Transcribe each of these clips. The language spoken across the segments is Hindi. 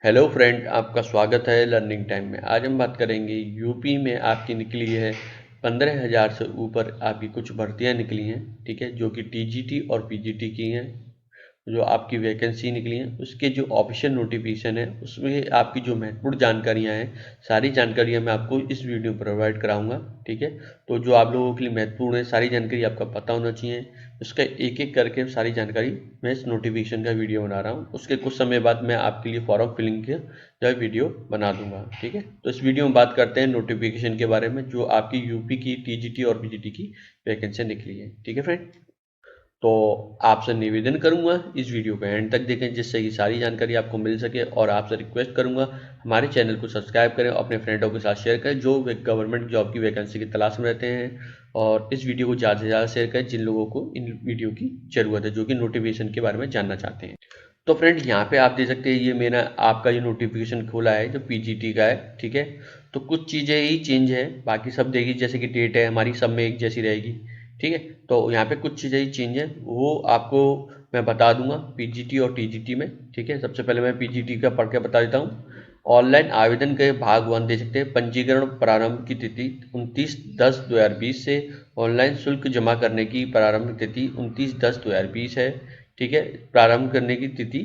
हेलो फ्रेंड, आपका स्वागत है लर्निंग टाइम में। आज हम बात करेंगे यूपी में आपकी निकली है 15,000 से ऊपर आपकी कुछ भर्तियां निकली हैं। ठीक है, जो कि टीजीटी और पीजीटी की हैं। जो आपकी वैकेंसी निकली है उसके जो ऑफिशियल नोटिफिकेशन है उसमें आपकी जो महत्वपूर्ण जानकारियां हैं, सारी जानकारियां मैं आपको इस वीडियो में प्रोवाइड कराऊंगा। ठीक है, तो जो आप लोगों के लिए महत्वपूर्ण है, सारी जानकारी आपका पता होना चाहिए। उसका एक एक करके सारी जानकारी मैं इस नोटिफिकेशन का वीडियो बना रहा हूँ। उसके कुछ समय बाद मैं आपके लिए फॉर्म फिलिंग का जो वीडियो बना दूंगा। ठीक है, तो इस वीडियो में बात करते हैं नोटिफिकेशन के बारे में जो आपकी यूपी की टीजीटी और पीजीटी की वैकेंसी निकली है। ठीक है फ्रेंड, तो आपसे निवेदन करूंगा इस वीडियो को एंड तक देखें जिससे कि सारी जानकारी आपको मिल सके, और आपसे रिक्वेस्ट करूंगा हमारे चैनल को सब्सक्राइब करें और अपने फ्रेंडों के साथ शेयर करें जो गवर्नमेंट जॉब की वैकेंसी की तलाश में रहते हैं। और इस वीडियो को ज़्यादा से ज़्यादा शेयर करें जिन लोगों को इन वीडियो की ज़रूरत है, जो कि नोटिफिकेशन के बारे में जानना चाहते हैं। तो फ्रेंड, यहाँ पे आप देख सकते हैं ये मेरा आपका जो नोटिफिकेशन खोला है जो पीजीटी का है। ठीक है, तो कुछ चीज़ें ही चेंज है, बाकी सब देखिए जैसे कि डेट है हमारी सब में एक जैसी रहेगी। ठीक है, तो यहाँ पे कुछ चीज़ें ही चेंज है वो आपको मैं बता दूंगा पीजीटी और टीजीटी में। ठीक है, सबसे पहले मैं पीजीटी का पढ़ के बता देता हूँ। ऑनलाइन आवेदन के भाग 1 दे सकते हैं। पंजीकरण प्रारंभ की तिथि 29/10/2020 से ऑनलाइन शुल्क जमा करने की प्रारंभिक तिथि 29/10/2020 है। ठीक है, प्रारंभ करने की तिथि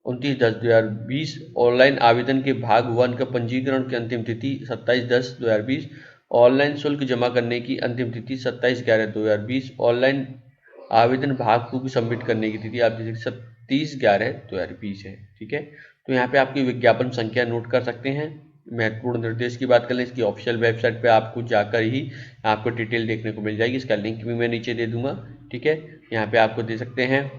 29/10/2020। ऑनलाइन आवेदन के भाग 1 का पंजीकरण की अंतिम तिथि 27/10/2020। ऑनलाइन शुल्क जमा करने की अंतिम तिथि 27/11/2020। ऑनलाइन आवेदन भाग 2 की सबमिट करने की तिथि आप जैसे 30/11/2020 है। ठीक है, तो यहाँ पे आपकी विज्ञापन संख्या नोट कर सकते हैं। महत्वपूर्ण निर्देश की बात करें, इसकी ऑफिशियल वेबसाइट पे आपको जाकर ही आपको डिटेल देखने को मिल जाएगी। इसका लिंक भी मैं नीचे दे दूंगा। ठीक है, यहाँ पे आपको दे सकते हैं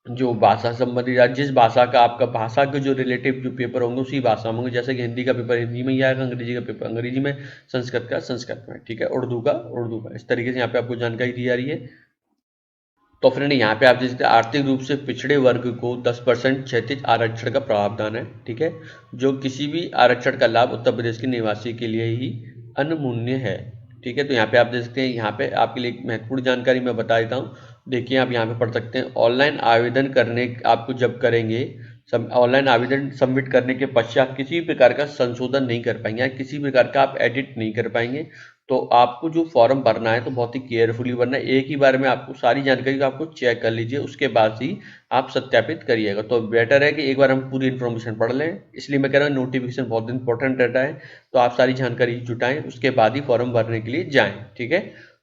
जो भाषा संबंधित जिस भाषा का आपका भाषा के जो रिलेटिव जो पेपर होंगे उसी भाषा में होंगे। जैसे कि हिंदी का पेपर हिंदी में ही आएगा, अंग्रेजी का पेपर अंग्रेजी में, संस्कृत का संस्कृत में। ठीक है, उर्दू का उर्दू में। इस तरीके से यहाँ पे आपको जानकारी दी जा रही है। तो फ्रेंड, यहाँ पे आप देख सकते हैं आर्थिक रूप से पिछड़े वर्ग को 10% क्षैतिज आरक्षण का प्रावधान है। ठीक है, जो किसी भी आरक्षण का लाभ उत्तर प्रदेश के निवासी के लिए ही अनमूल्य है। ठीक है, तो यहाँ पे आप देख सकते हैं, यहाँ पे आपके लिए एक महत्वपूर्ण जानकारी मैं बता देता हूँ। देखिए, आप यहाँ पे पढ़ सकते हैं ऑनलाइन आवेदन करने आपको जब करेंगे, सब ऑनलाइन आवेदन सबमिट करने के पश्चात किसी भी प्रकार का संशोधन नहीं कर पाएंगे या किसी प्रकार का आप एडिट नहीं कर पाएंगे। तो आपको जो फॉर्म भरना है तो बहुत ही केयरफुली भरना है। एक ही बार में आपको सारी जानकारी को आपको चेक कर लीजिए, उसके बाद ही आप सत्यापित करिएगा। तो बेटर है कि एक बार हम पूरी इन्फॉर्मेशन पढ़ लें, इसलिए मैं कह रहा हूँ नोटिफिकेशन बहुत इंपॉर्टेंट रहता है। तो आप सारी जानकारी जुटाएं, उसके बाद ही फॉर्म भरने के लिए जाएं। ठीक है,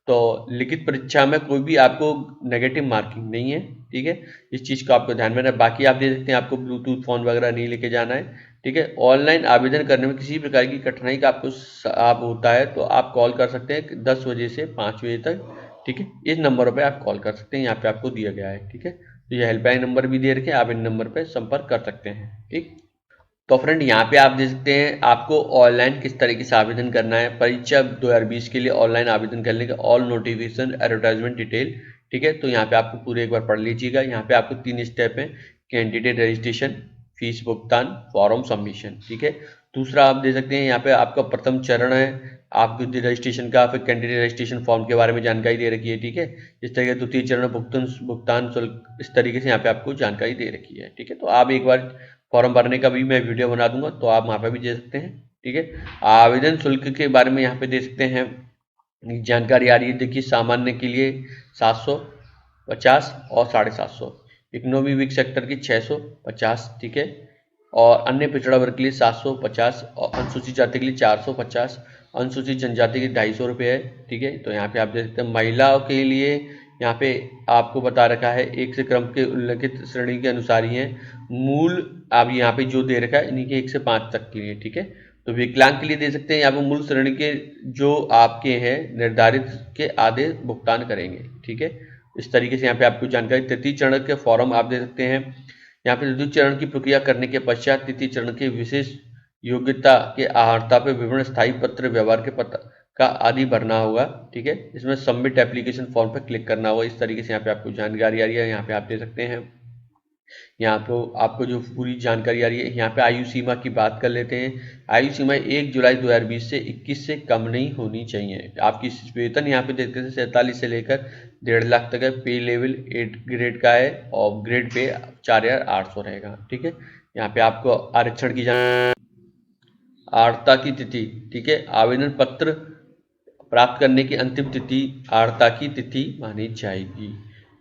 तो लिखित परीक्षा में कोई भी आपको नेगेटिव मार्किंग नहीं है। ठीक है, इस चीज़ को आपको ध्यान में रखना। बाकी आप देख सकते हैं आपको ब्लूटूथ फोन वगैरह नहीं लेके जाना है। ठीक है, ऑनलाइन आवेदन करने में किसी प्रकार की कठिनाई का आपको आप होता है तो आप कॉल कर सकते हैं 10 बजे से 5 बजे तक। ठीक है, इस नंबर पे आप कॉल कर सकते हैं, यहाँ पे आपको दिया गया है। ठीक है, तो ये हेल्पलाइन नंबर भी दे रखे हैं, आप इन नंबर पे संपर्क कर सकते हैं। ठीक, तो फ्रेंड, यहाँ पे आप देख सकते हैं आपको ऑनलाइन किस तरीके से आवेदन करना है। परीक्षा 2020 के लिए ऑनलाइन आवेदन करने का ऑल नोटिफिकेशन एडवर्टाइजमेंट डिटेल। ठीक है, तो यहाँ पे आपको पूरे एक बार पढ़ लीजिएगा। यहाँ पे आपको 3 स्टेप है: कैंडिडेट रजिस्ट्रेशन, फीस भुगतान, फॉर्म सबमिशन। ठीक है, दूसरा आप दे सकते हैं यहाँ पे आपका प्रथम चरण है आपके रजिस्ट्रेशन का, फिर कैंडिडेट रजिस्ट्रेशन फॉर्म के बारे में जानकारी दे रखी है। ठीक है, इस तरीके द्वितीय चरण भुगतान भुगतान शुल्क, इस तरीके से यहाँ पे आपको जानकारी दे रखी है। ठीक है, तो आप एक बार फॉर्म भरने का भी मैं वीडियो बना दूंगा तो आप वहाँ पे भी दे सकते हैं। ठीक है, आवेदन शुल्क के बारे में यहाँ पे दे सकते हैं जानकारी आ रही है। देखिए, सामान्य के लिए 750 और 750, इकोनॉमिक सेक्टर की 650। ठीक है, और अन्य पिछड़ा वर्ग के लिए 750 और अनुसूचित जाति के लिए 450, अनुसूचित जनजाति के 250 है। ठीक है, तो यहाँ पे आप देख सकते हैं महिलाओं के लिए यहाँ पे आपको बता रखा है एक से क्रम के उल्लिखित श्रेणी के अनुसार ही है। मूल आप यहाँ पे जो दे रखा है इन्हीं के 1 से 5 तक के लिए। ठीक है, तो विकलांग के लिए दे सकते हैं यहाँ पे मूल श्रेणी के जो आपके हैं निर्धारित के आधे भुगतान करेंगे। ठीक है, इस तरीके से यहाँ पे आपको जानकारी। तृतीय चरण के फॉर्म आप दे सकते हैं। यहाँ पे तृतीय चरण की प्रक्रिया करने के पश्चात तृतीय चरण के विशेष योग्यता के आहारता पे विवरण स्थायी पत्र व्यवहार के पत्र का आदि भरना होगा। ठीक है, इसमें सबमिट एप्लीकेशन फॉर्म पर क्लिक करना होगा। इस तरीके से यहाँ पे आपको जानकारी आ रही है, यहाँ पे आप दे सकते हैं। यहाँ पे आपको जो पूरी जानकारी आ रही है, यहाँ पे आयु सीमा की बात कर लेते हैं। आयु सीमा 1 जुलाई 2020 से 21 से कम नहीं होनी चाहिए। आपकी वेतन यहाँ पे देखते हैं 47 से लेकर 1.5 लाख तक है। पे लेवल 8 ग्रेड का है और ग्रेड पे 4,800 रहेगा। ठीक है, यहाँ पे आपको आरक्षण की आर्ता की तिथि, ठीक है, आवेदन पत्र प्राप्त करने की अंतिम तिथि आर्ता की तिथि मानी जाएगी,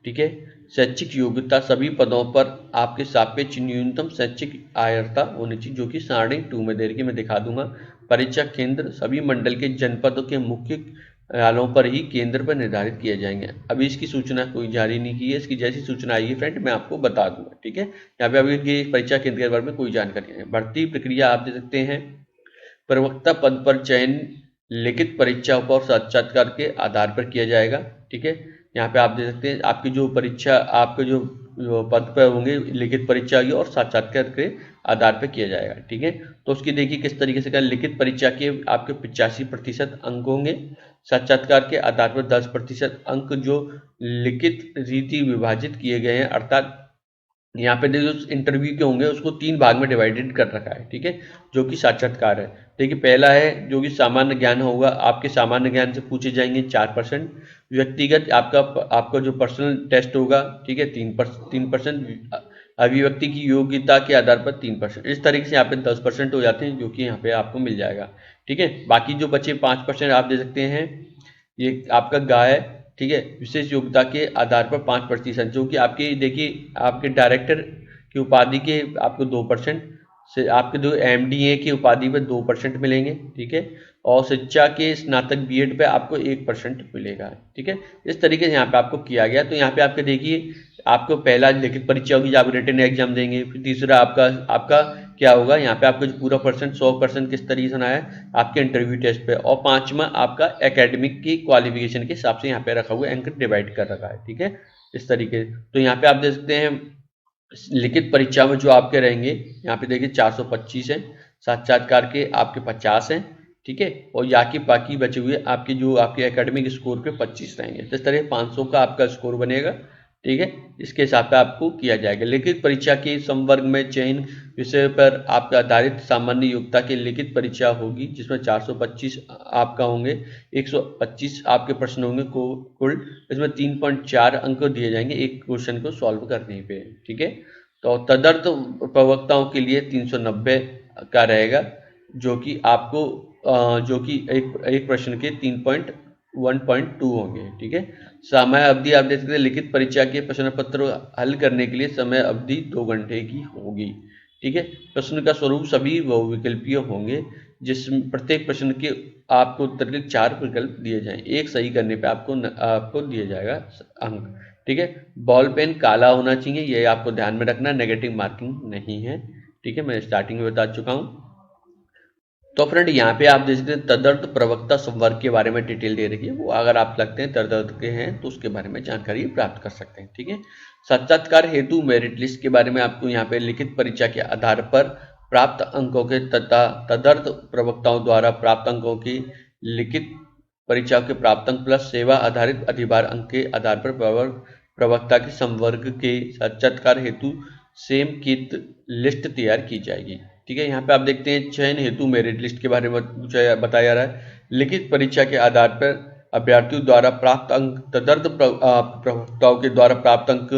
ठीक है। शैक्षिक योग्यता सभी पदों पर आपके सापेक्ष न्यूनतम शैक्षिक अर्हता होनी चाहिए, जो कि सारणी 2 में दे रखी, मैं दिखा दूंगा। परीक्षा केंद्र सभी मंडल के जनपदों के मुख्य कार्यालयों पर ही केंद्र पर निर्धारित किए जाएंगे। अभी इसकी सूचना कोई जारी नहीं की है, इसकी जैसी सूचना आएगी फ्रेंड मैं आपको बता दूंगा, ठीक है। यहाँ पे अभी ये परीक्षा केंद्र के बारे में कोई जानकारी नहीं है। भर्ती प्रक्रिया आप दे सकते हैं, प्रवक्ता पद पर चयन लिखित परीक्षा और साक्षात्कार के आधार पर किया जाएगा, ठीक है। यहाँ पे आप दे सकते हैं आपकी जो परीक्षा आपके जो पद पर होंगे लिखित परीक्षा होगी और साक्षात्कार के आधार पर किया जाएगा, ठीक है। तो उसकी देखिए किस तरीके से, लिखित परीक्षा के आपके 85% अंक होंगे, साक्षात्कार के आधार पर 10% अंक जो लिखित रीति विभाजित किए गए हैं, अर्थात यहाँ पे जो इंटरव्यू के होंगे उसको 3 भाग में डिवाइडेड कर रखा है, ठीक है, जो कि साक्षात्कार है। देखिए पहला है जो कि सामान्य ज्ञान होगा, आपके सामान्य ज्ञान से पूछे जाएंगे 4%, व्यक्तिगत आपका जो पर्सनल टेस्ट होगा, ठीक है, 3%, अभिव्यक्ति की योग्यता के आधार पर 3%, इस तरीके से यहाँ पे 10% हो जाते हैं, जो कि यहाँ पे आपको मिल जाएगा, ठीक है। बाकी जो बचे 5% आप दे सकते हैं, ये आपका गाय, ठीक है, विशेष योग्यता के आधार पर 5%, जो कि आपकी देखिए आपके डायरेक्टर की उपाधि के आपको 2% से, आपके जो एमडीए की उपाधि पे 2% मिलेंगे, ठीक है, और शिक्षा के स्नातक बीएड पे आपको 1% मिलेगा, ठीक है। इस तरीके से यहाँ पे आपको किया गया। तो यहाँ पे आपके देखिए आपको पहला लिखित परीक्षा होगी, आप रिटन एग्जाम देंगे, फिर तीसरा आपका आपका क्या होगा, यहाँ पे आपका जो पूरा परसेंट 100% किस तरीके से आया है आपके इंटरव्यू टेस्ट पे, और 5वां आपका एकेडमिक की क्वालिफिकेशन के हिसाब से यहाँ पे रखा हुआ है, अंक डिवाइड कर रखा है, ठीक है, इस तरीके। तो यहाँ पे आप देख सकते हैं लिखित परीक्षा में जो आपके रहेंगे, यहाँ पे देखिए 425 है, साक्षात्कार के आपके 50 हैं, ठीक है, और या कि बाकी बचे हुए आपके जो आपके एकेडमिक स्कोर पे 25 रहेंगे। तो इस तरह 500 का आपका स्कोर बनेगा, ठीक है, इसके हिसाब से आपको किया जाएगा। लिखित परीक्षा के संवर्ग में चयन विषय पर आपका आधारित सामान्य योग्यता की लिखित परीक्षा होगी, जिसमें 425 आपका होंगे, 125 आपके प्रश्न होंगे कुल, इसमें 3.4 अंक दिए जाएंगे एक क्वेश्चन को सॉल्व करने पे, ठीक है। तो तदर्थ प्रवक्ताओं के लिए 390 का रहेगा, जो कि आपको जो कि एक प्रश्न के 1.2 होंगे, ठीक है। समय अवधि आप देख सकते हैं, लिखित परीक्षा के प्रश्न पत्र हल करने के लिए समय अवधि 2 घंटे की होगी, ठीक है। प्रश्न का स्वरूप सभी बहुविकल्पीय होंगे, जिसमें प्रत्येक प्रश्न के आपको उत्तर के 4 विकल्प दिए जाएं, एक सही करने पे आपको दिया जाएगा अंक, ठीक है। बॉल पेन काला होना चाहिए, ये आपको ध्यान में रखना, नेगेटिव मार्किंग नहीं है, ठीक है, मैं स्टार्टिंग में बता चुका हूँ। तो फ्रेंड यहाँ पे आप देख सकते हैं तदर्थ प्रवक्ता संवर्ग के बारे में डिटेल दे रखी है, वो अगर आप लगते हैं तदर्थ के हैं तो उसके बारे में जानकारी प्राप्त कर सकते हैं, ठीक है। साक्षात्कार हेतु मेरिट लिस्ट के बारे में आपको यहाँ पे लिखित परीक्षा के आधार पर प्राप्त अंकों के तथा तदर्थ प्रवक्ताओं द्वारा प्राप्त अंकों की लिखित परीक्षा के प्राप्त अंक प्लस सेवा आधारित अधिभार अंक के आधार पर प्रवक्ता के संवर्ग के साक्षात्कार हेतु सेम की लिस्ट तैयार की जाएगी, ठीक है। यहाँ पे आप देखते हैं चयन हेतु मेरिट लिस्ट के बारे में बताया जा रहा है। लिखित परीक्षा के आधार पर अभ्यर्थियों द्वारा प्राप्त अंक तदर्थ प्रवक्ताओं के द्वारा प्राप्त अंक,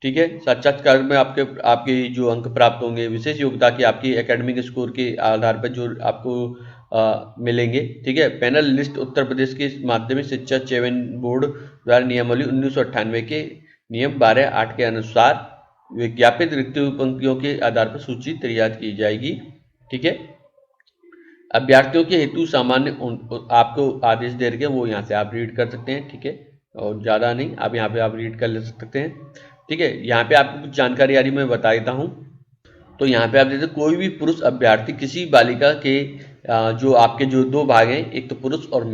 ठीक है, साक्षात्कार में आपके आपके जो अंक प्राप्त होंगे विशेष योग्यता की आपकी एकेडमिक स्कोर के आधार पर जो आपको मिलेंगे, ठीक है। पैनल लिस्ट उत्तर प्रदेश के माध्यमिक शिक्षा चयन बोर्ड द्वारा नियमावली 1998 के नियम 12(8) के अनुसार विज्ञापित रिक्त पंक्तियों के आधार पर सूची तैयार की जाएगी, ठीक है। अभ्यर्थियों के हेतु सामान्य आपको आदेश दे रखे हैं, वो यहाँ से आप रीड कर सकते हैं, ठीक है, और ज़्यादा नहीं, आप यहाँ पे आप रीड कर ले सकते हैं, ठीक है। यहाँ पे आपको कुछ जानकारी आ रही मैं बता देता हूँ। तो यहाँ पे आप देखते कोई भी पुरुष अभ्यर्थी किसी बालिका के जो आपके जो 2 भाग हैं, एक तो पुरुष और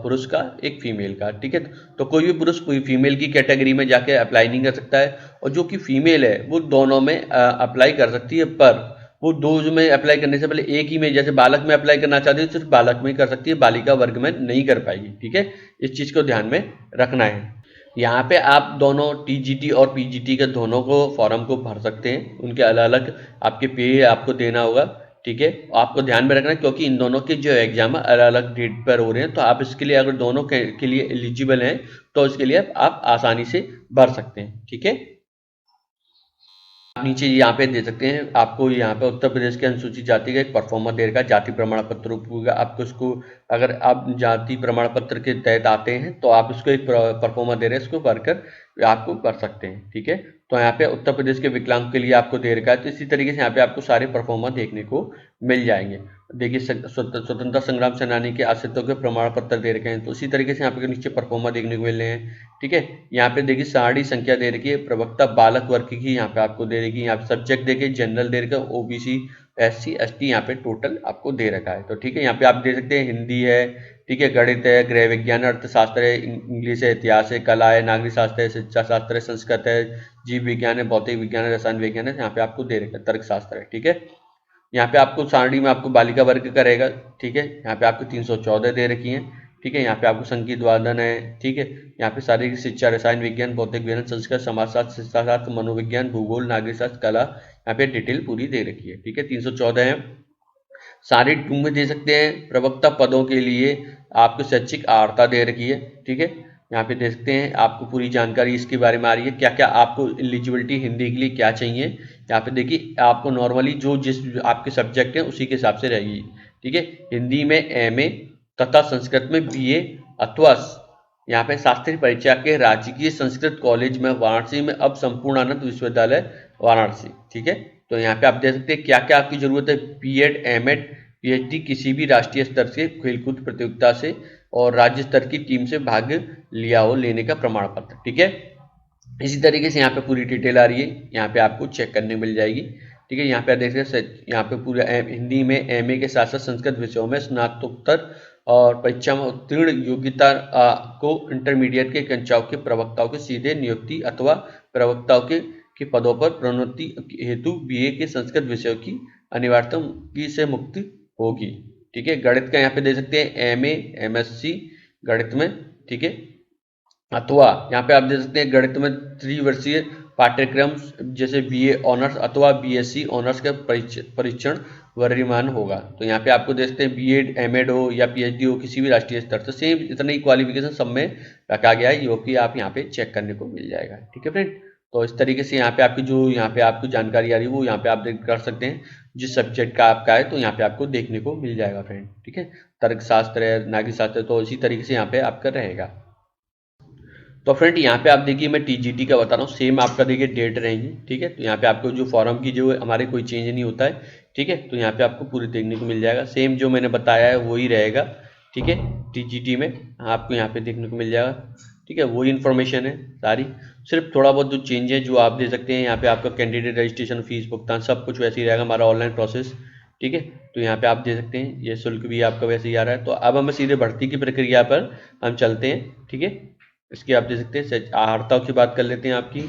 पुरुष का, एक फीमेल का, ठीक है। तो कोई भी पुरुष कोई फीमेल की कैटेगरी में जाके अप्लाई नहीं कर सकता है, और जो कि फीमेल है वो दोनों में अप्लाई कर सकती है, पर वो 2 में अप्लाई करने से पहले एक ही में, जैसे बालक में अप्लाई करना चाहती है सिर्फ बालक में ही कर सकती है, बालिका वर्ग में नहीं कर पाएगी, ठीक है। इस चीज़ को ध्यान में रखना है। यहाँ पे आप दोनों टीजीटी और पीजीटी के दोनों को फॉर्म को भर सकते हैं, उनके अलग अलग आपके पे आपको देना होगा, ठीक है। आपको ध्यान में रखना है क्योंकि इन दोनों के जो एग्जाम अलग अलग डेट पर हो रहे हैं, तो आप इसके लिए अगर दोनों के लिए एलिजिबल हैं तो इसके लिए आप आसानी से भर सकते हैं, ठीक है। आप नीचे यहाँ पे दे सकते हैं, आपको यहाँ पे उत्तर प्रदेश के अनुसूचित जाति का एक परफॉर्मर दे रखा है, जाति प्रमाण पत्र होगा आपको उसको, अगर आप जाति प्रमाण पत्र के तहत आते हैं तो आप उसको एक परफॉर्मर दे रहे हैं, इसको भरकर आपको कर सकते हैं। ठीक है, तो यहाँ पे उत्तर प्रदेश के विकलांग के लिए आपको दे रखा है, तो इसी तरीके से यहाँ पे आपको सारे परफॉर्मर देखने को मिल जाएंगे। देखिए स्वतंत्रता संग्राम सेनानी के आश्रितों के प्रमाण पत्र दे रखे हैं, तो इसी तरीके से यहाँ पे नीचे परफॉर्मर देखने को मिल रहे हैं। ठीक है, यहाँ पे देखिए सारणी संख्या दे रखी है, प्रवक्ता बालक वर्ग की यहाँ पे आपको दे रखी है, यहाँ पे सब्जेक्ट देखिए जनरल दे रखा है, ओबीसी एससी एसटी यहाँ पे टोटल आपको दे रखा है। तो ठीक है, यहाँ पे आप देख सकते हैं हिंदी है, ठीक है, गणित है, गृह विज्ञान है, अर्थशास्त्र है, इंग्लिश है, इतिहास है, कला है, नागरिक शास्त्र है, शिक्षा शास्त्र है, संस्कृत है, जीव विज्ञान है, भौतिक विज्ञान है, रसायन विज्ञान है, यहाँ पे आपको दे रखा है, तर्कशास्त्र है। ठीक है, यहाँ पे आपको सारणी में आपको बालिका वर्ग का रहेगा। ठीक है, यहाँ पे आपको 314 दे रखी है। ठीक है, यहाँ पे आपको संगीत वादन है। ठीक है, यहाँ पे शारीरिक शिक्षा, रसायन विज्ञान, भौतिक विज्ञान, संस्कृत, समाजशास्त्र, शिक्षाशास्त्र, मनोविज्ञान, भूगोल, नागरिक शास्त्र, कला, यहाँ पे डिटेल पूरी दे रखी है। ठीक है, 314 है। सारे 2 में दे सकते हैं, प्रवक्ता पदों के लिए आपको शैक्षिक अर्हता दे रखी है। ठीक है, यहाँ पे देख सकते हैं आपको पूरी जानकारी इसके बारे में आ रही है, क्या क्या आपको एलिजिबिलिटी हिंदी के लिए क्या चाहिए। यहाँ पे देखिए आपको नॉर्मली जो जिस आपके सब्जेक्ट हैं उसी के हिसाब से रहेगी। ठीक है, हिंदी में एमए तथा संस्कृत में बीए अथवा यहाँ पे शास्त्रीय परीक्षा के राजकीय संस्कृत कॉलेज में वाराणसी में अब संपूर्णानंद विश्वविद्यालय वाराणसी। ठीक है, तो यहाँ पे आप देख सकते हैं क्या क्या आपकी जरूरत है, बीएड, एमएड, पीएचडी, किसी भी राष्ट्रीय स्तर से खेलकूद प्रतियोगिता से और राज्य स्तर की टीम से भाग लिया हो, लेने का प्रमाण पत्र। ठीक है, इसी तरीके से यहाँ पे पूरी डिटेल आ रही है, यहाँ पे आपको चेक करने मिल जाएगी। ठीक है, यहाँ पे आप देख सकते हैं यहाँ पे पूरा हिंदी में एमए के साथ साथ संस्कृत विषयों में स्नातकोत्तर और परीक्षा में उत्तीर्ण योग्यता को इंटरमीडिएट के कक्षाओं के प्रवक्ताओं के सीधे नियुक्ति अथवा प्रवक्ताओं के पदों पर प्रोन्नति हेतु बीए के संस्कृत विषयों की अनिवार्यता की से मुक्ति होगी। ठीक है, गणित का यहाँ पे दे सकते हैं एमए एमएससी गणित में। ठीक है, अथवा यहाँ पे आप देख सकते हैं गणित में त्रिवर्षीय पाठ्यक्रम जैसे बीए ऑनर्स अथवा बीएससी ऑनर्स का परीक्षण वरीयमान होगा। तो यहाँ पे आपको देख सकते हैं बीएड एमएड हो या पीएचडी हो, किसी भी राष्ट्रीय स्तर से सेम इतना ही क्वालिफिकेशन सब में रखा गया है, जो कि आप यहाँ पे चेक करने को मिल जाएगा। ठीक है फ्रेंड, तो इस तरीके से यहाँ पे आपकी जो यहाँ पे आपको जानकारी आ रही है वो यहाँ पे आप देख कर सकते हैं, जिस सब्जेक्ट का आपका है तो यहाँ पे आपको देखने को मिल जाएगा फ्रेंड। ठीक है, तर्कशास्त्र है, नागरिक शास्त्र, तो इसी तरीके से यहाँ पे आपका रहेगा। तो फ्रेंड यहाँ पे आप देखिए मैं टीजीटी का बता रहा हूँ, सेम आपका देखिए डेट रहेंगी। ठीक है, तो यहाँ पे आपको जो फॉर्म की जो हमारे कोई चेंज नहीं होता है। ठीक है, तो यहाँ पे आपको पूरी देखने को मिल जाएगा, सेम जो मैंने बताया है वही रहेगा। ठीक है, टीजीटी में आपको यहाँ पे देखने को मिल जाएगा। ठीक है, वही इन्फॉर्मेशन है सारी, सिर्फ थोड़ा बहुत जो चेंज है जो आप दे सकते हैं, यहाँ पे आपका कैंडिडेट रजिस्ट्रेशन फीस भुगतान सब कुछ वैसे ही रहेगा, हमारा ऑनलाइन प्रोसेस। ठीक है, तो यहाँ पे आप दे सकते हैं, ये शुल्क भी आपका वैसे ही आ रहा है। तो अब हम सीधे भर्ती की प्रक्रिया पर हम चलते हैं। ठीक है, इसकी आप दे सकते हैं अर्हताओं की बात कर लेते हैं। आपकी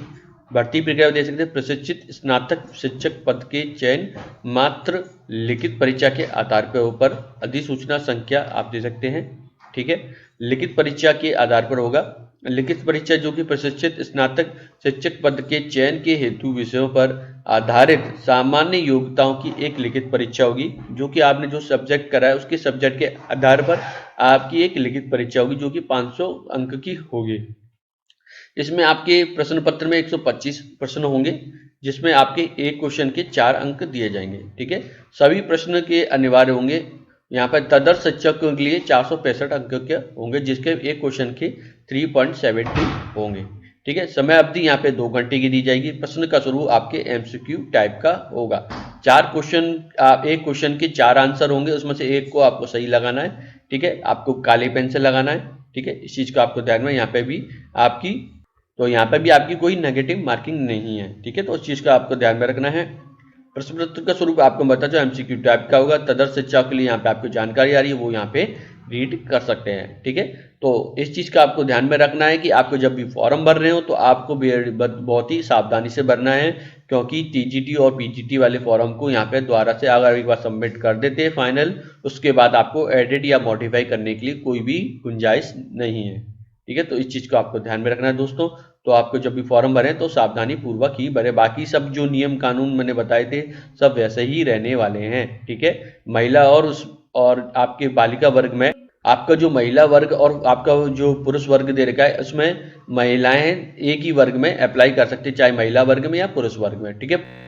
भर्ती प्रक्रिया दे सकते हैं, प्रशिक्षित स्नातक शिक्षक पद के चयन मात्र लिखित परीक्षा के आधार पर ऊपर अधिसूचना संख्या आप दे सकते हैं। ठीक है, लिखित परीक्षा के आधार पर होगा। लिखित परीक्षा जो कि प्रशिक्षित स्नातक शिक्षक पद के चयन के हेतु विषयों पर आधारित सामान्य योग्यताओं की एक लिखित परीक्षा होगी, जो कि आपने जो सब्जेक्ट करा है उसके सब्जेक्ट के आधार पर आपकी एक लिखित परीक्षा होगी, जो कि 500 अंक की होगी। इसमें आपके प्रश्न पत्र में 125 प्रश्न होंगे, जिसमें आपके एक क्वेश्चन के 4 अंक दिए जाएंगे। ठीक है, सभी प्रश्न के अनिवार्य होंगे। यहाँ पर तदर्थ शिक्षकों के लिए 465 अंक के होंगे, जिसके एक क्वेश्चन के 3.70 होंगे। ठीक है, समय अवधि यहाँ पे 2 घंटे की दी जाएगी। प्रश्न का स्वरूप आपके एमसीक्यू टाइप का होगा। 4 क्वेश्चन, एक क्वेश्चन के 4 आंसर होंगे, उसमें से एक को आपको सही लगाना है। ठीक है, आपको काले पेन से लगाना है। ठीक है, इस चीज़ का आपको ध्यान में, यहाँ पे भी आपकी, तो यहाँ पे भी आपकी कोई नेगेटिव मार्किंग नहीं है। ठीक है, तो उस चीज़ का आपको ध्यान में रखना है। प्रश्न पत्र का स्वरूप आपको बता जो एमसीक्यू टाइप का होगा। तदर्थ शिक्षा के लिए यहाँ पे आपको जानकारी आ रही है, वो यहाँ पे रीड कर सकते हैं। ठीक है, तो इस चीज़ का आपको ध्यान में रखना है कि आपको जब भी फॉर्म भर रहे हो तो आपको बहुत ही सावधानी से भरना है, क्योंकि टीजीटी और पीजीटी वाले फॉर्म को यहाँ पे दोबारा से अगर एक बार सबमिट कर देते हैं फाइनल, उसके बाद आपको एडिट या मॉडिफाई करने के लिए कोई भी गुंजाइश नहीं है। ठीक है, तो इस चीज़ को आपको ध्यान में रखना है दोस्तों। तो आपको जब भी फॉर्म भरें तो सावधानी पूर्वक ही भरें, बाकी सब जो नियम कानून मैंने बताए थे सब वैसे ही रहने वाले हैं। ठीक है, महिला और आपके बालिका वर्ग में आपका जो महिला वर्ग और आपका जो पुरुष वर्ग दे रखा है, उसमें महिलाएं एक ही वर्ग में अप्लाई कर सकती है, चाहे महिला वर्ग में या पुरुष वर्ग में, ठीक है।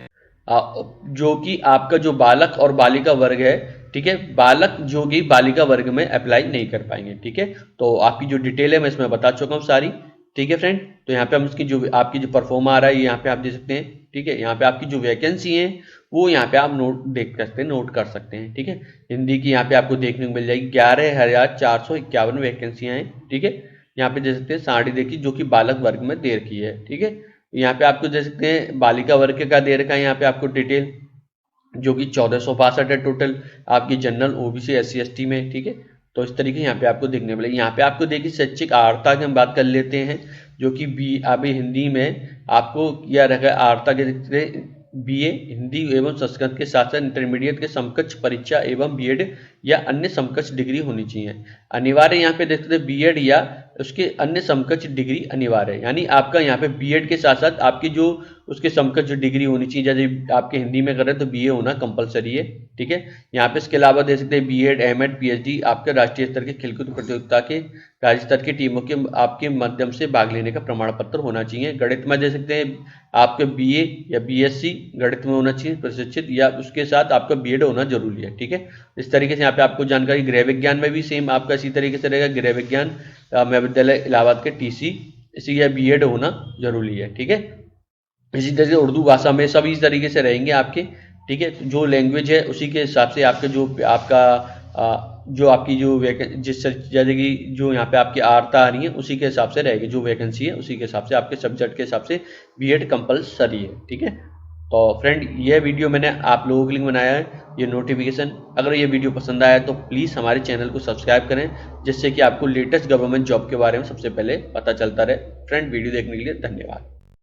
जो कि आपका जो बालक और बालिका वर्ग है, ठीक है, बालक जो कि बालिका वर्ग में अप्लाई नहीं कर पाएंगे, ठीक है। तो आपकी जो डिटेल है मैं इसमें बता चुका हूँ सारी, ठीक है फ्रेंड। तो यहाँ पे हम इसकी जो आपकी जो परफॉर्म आ रहा है यहाँ पे आप देख सकते हैं, ठीक है। यहाँ पे आपकी जो वैकेंसी है वो यहाँ पे आप देख सकते हैं, नोट कर सकते हैं, ठीक है। हिंदी की यहाँ पे आपको देखने को मिल जाएगी 11,451 वैकेंसियाँ हैं, ठीक है। यहाँ पे देख सकते हैं साड़ी देखिए जो कि बालक वर्ग में दे रखी है, ठीक है। यहाँ पे आपको देख सकते हैं बालिका वर्ग का दे रखा है यहाँ पे आपको डिटेल, जो कि 1462 है टोटल आपकी जनरल ओबीसी एससी एसटी में, ठीक है। तो इस तरीके यहाँ पे आपको देखने मिलेगी। यहाँ पे आपको देखिए शैक्षिक अर्हता की हम बात कर लेते हैं, जो कि अभी हिंदी में आपको किया रखा अर्हता के बीए हिंदी एवं संस्कृत के साथ साथ इंटरमीडिएट के समकक्ष परीक्षा एवं बीएड या अन्य समकक्ष डिग्री होनी चाहिए। अनिवार्य यहाँ पे देखते हैं बीएड या उसके अन्य समकक्ष डिग्री अनिवार्य है, यानी आपका यहाँ पे बीएड के साथ साथ आपकी जो उसके समकक्ष जो डिग्री होनी चाहिए, जैसे आपके हिंदी में कर रहे हैं तो बीए होना कंपलसरी है, ठीक है। यहाँ पे इसके अलावा देख सकते हैं बीएड एमएड पीएचडी आपके राष्ट्रीय स्तर के खेलकूद प्रतियोगिता के राज्य स्तर की टीमों के आपके माध्यम से भाग लेने का प्रमाण पत्र होना चाहिए। गणित में दे सकते हैं आपके बीए या बीएससी गणित में होना चाहिए प्रशिक्षित, या उसके साथ आपका बीएड होना जरूरी है, ठीक है। इस तरीके से यहाँ पे आपको जानकारी, गृह विज्ञान में भी सेम आपका इसी तरीके से रहेगा, गृह विज्ञान महाविद्यालय इलाहाबाद के टीसी इसी या बीएड होना जरूरी है, ठीक है। इसी तरह से उर्दू भाषा में सभी इस तरीके से रहेंगे आपके, ठीक है। जो लैंग्वेज है उसी के हिसाब से आपके जो आपका जो आपकी जो जिस जैसे कि जो यहाँ पे आपकी अर्हता आ रही है उसी के हिसाब से रहेगी, जो वैकेंसी है उसी के हिसाब से आपके सब्जेक्ट के हिसाब से बीएड कंपलसरी है, ठीक है। तो फ्रेंड यह वीडियो मैंने आप लोगों के लिए बनाया है, ये नोटिफिकेशन। अगर ये वीडियो पसंद आया तो प्लीज़ हमारे चैनल को सब्सक्राइब करें, जिससे कि आपको लेटेस्ट गवर्नमेंट जॉब के बारे में सबसे पहले पता चलता रहे। फ्रेंड वीडियो देखने के लिए धन्यवाद।